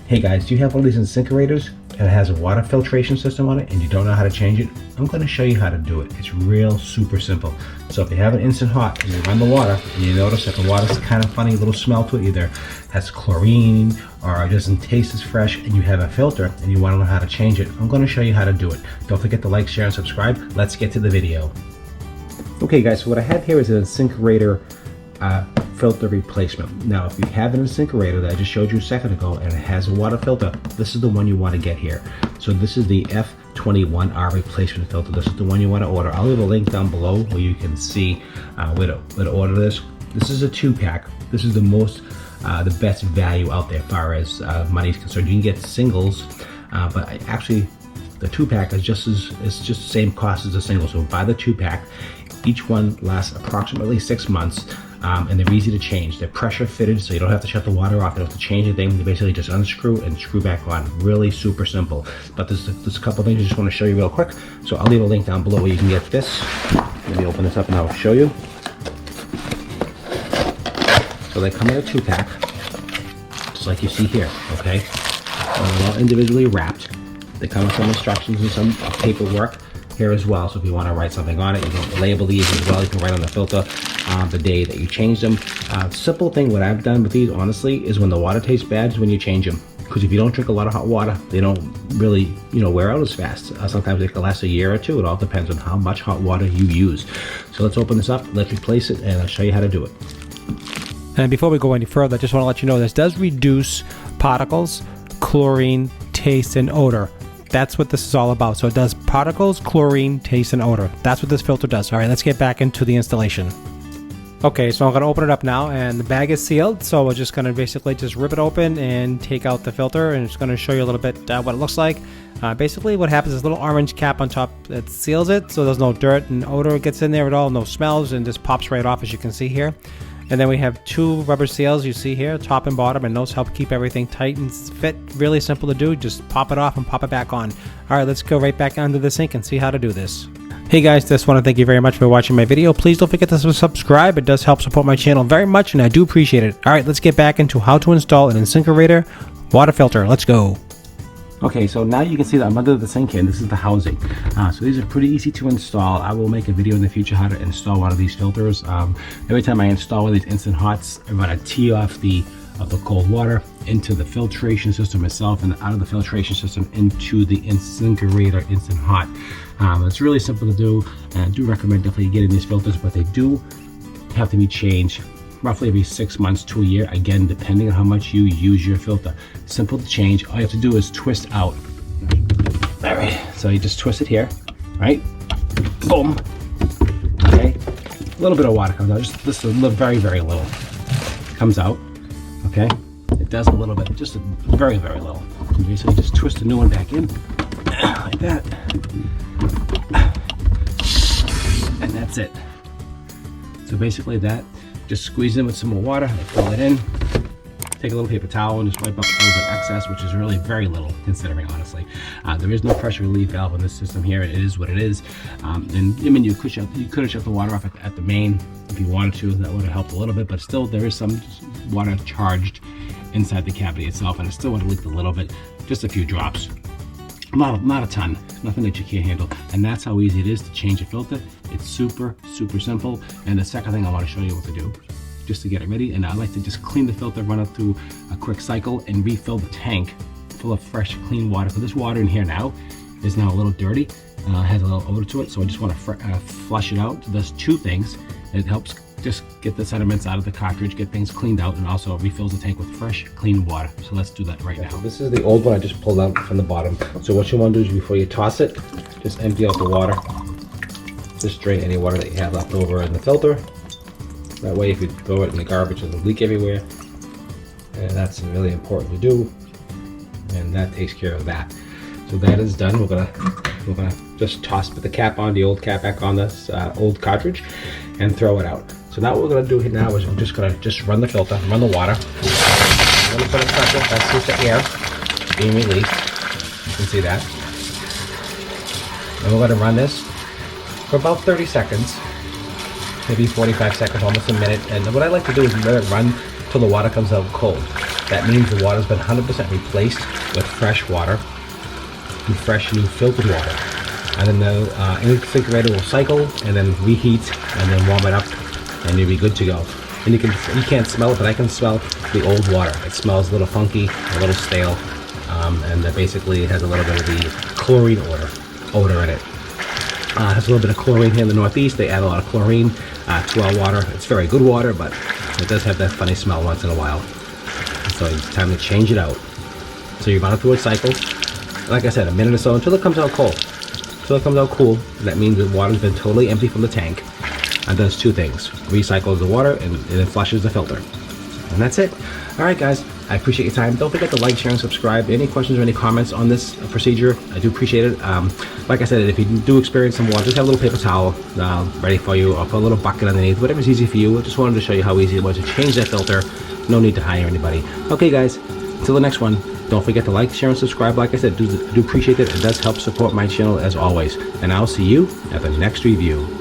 Hey guys, do you have one of these InSinkErators and it has a water filtration system on it and you don't know how to change it? I'm going to show you how to do it. It's real super simple. So if you have an instant hot and you run the water and you notice that the water's kind of funny, little smell to it, either has chlorine or it doesn't taste as fresh, and you have a filter and you want to know how to change it, I'm going to show you how to do it. Don't forget to like, share, and subscribe. Let's get to the video. Okay guys, so what I have here is an InSinkErator filter replacement. Now if you have an InSinkErator that I just showed you a second ago and it has a water filter, this is the one you want to get here. So this is the F21R replacement filter. This is the one you want to order. I'll leave a link down below where you can see where to order this. This is a 2-pack. This is the best value out there as far as money is concerned. You can get singles, but actually the 2-pack is just the same cost as the single. So buy the 2-pack. Each one lasts approximately 6 months. And they're easy to change. They're pressure fitted, so you don't have to shut the water off. You don't have to change anything. They basically just unscrew and screw back on. Really super simple. But there's a couple things I just want to show you real quick. So I'll leave a link down below where you can get this. Let me open this up and I'll show you. So they come in a 2-pack, just like you see here, okay? They're all individually wrapped. They come with some instructions and some paperwork here as well. So if you want to write something on it, you can label these as well. You can write on the filter the day that you change them. Simple thing, what I've done with these honestly is when the water tastes bad is when you change them, because if you don't drink a lot of hot water, they don't really wear out as fast. Sometimes they can last a year or two. It all depends on how much hot water you use. So let's open this up, let's replace it, and I'll show you how to do it. And before we go any further, I just want to let you know this does reduce particles, chlorine, taste, and odor. That's what this is all about. So it does particles, chlorine, taste, and odor. That's what this filter does. All right, let's get back into the installation. Okay, so I'm going to open it up now, and the bag is sealed. So we're just going to basically just rip it open and take out the filter, and it's going to show you a little bit what it looks like. Basically what happens is a little orange cap on top that seals it, so there's no dirt and odor gets in there at all, no smells, and just pops right off, as you can see here. And then we have 2 rubber seals you see here, top and bottom, and those help keep everything tight and fit. Really simple to do. Just pop it off and pop it back on. All right, let's go right back onto the sink and see how to do this. Hey guys, just want to thank you very much for watching my video. Please don't forget to subscribe. It does help support my channel very much, and I do appreciate it. All right, let's get back into how to install an InSinkErator water filter. Let's go. Okay, so now you can see that I'm under the sink here, and this is the housing. So these are pretty easy to install. I will make a video in the future how to install one of these filters. Every time I install one of these instant hots, I'm going to tee off the cold water into the filtration system itself, and out of the filtration system into the InSinkErator instant hot. It's really simple to do, and I do recommend definitely getting these filters, but they do have to be changed roughly every 6 months to a year, again depending on how much you use your filter. Simple to change. All you have to do is twist out. All right, so you just twist it here, right? Boom. Okay, a little bit of water comes out, just a little, very little comes out. Okay, it does a little bit, just a very little. Okay, so you just twist the new one back in like that, and that's it. So basically that, just squeeze in with some more water, fill it in, take a little paper towel and just wipe up a little bit of excess, which is really very little considering, honestly. There is no pressure relief valve in this system here. It is what it is. And I mean, you could have shut the water off at the main if you wanted to. That would have helped a little bit, but still there is some water charged inside the cavity itself, and it still would have leaked a little bit, just a few drops. Not a ton, nothing that you can't handle. And that's how easy it is to change a filter. It's super simple. And the second thing I want to show you what to do, just to get it ready, and I like to just clean the filter, run it through a quick cycle, and refill the tank full of fresh, clean water. So this water in here now is now a little dirty, has a little odor to it, so I just want to flush it out. So there's 2 things. It helps just get the sediments out of the cartridge, get things cleaned out, and also refills the tank with fresh, clean water. So let's do that right now. This is the old one I just pulled out from the bottom. So what you want to do is before you toss it, just empty out the water. Just drain any water that you have left over in the filter. That way if you throw it in the garbage, it'll leak everywhere. And that's really important to do. And that takes care of that. So that is done. We're gonna just toss the cap on, the old cap back on this old cartridge, and throw it out. So now what we're gonna do here now is we're just gonna run the filter, run the water. I'm gonna put a pressure, that's just the air being released. You can see that. And we're gonna run this for about 30 seconds, maybe 45 seconds, almost a minute. And what I like to do is let it run till the water comes out cold. That means the water's been 100% replaced with fresh water and fresh new filtered water. And then the InSinkErator will cycle and then reheat and then warm it up, and you'll be good to go. And you can't smell it, but I can smell the old water. It smells a little funky, a little stale, and basically it has a little bit of the chlorine odor in it. It has a little bit of chlorine here in the Northeast. They add a lot of chlorine to our water. It's very good water, but it does have that funny smell once in a while. So it's time to change it out. So you run it through a cycle, like I said, a minute or so until it comes out cold. Until it comes out cool, that means the water's been totally empty from the tank. And does two things: recycles the water and it flushes the filter. And that's it. All right, guys, I appreciate your time. Don't forget to like, share, and subscribe. Any questions or any comments on this procedure, I do appreciate it. Like I said, if you do experience some water, just have a little paper towel ready for you, or put a little bucket underneath, whatever's easy for you. I just wanted to show you how easy it was to change that filter. No need to hire anybody. Okay, guys, until the next one, don't forget to like, share, and subscribe. Like I said, do appreciate it. It does help support my channel as always. And I'll see you at the next review.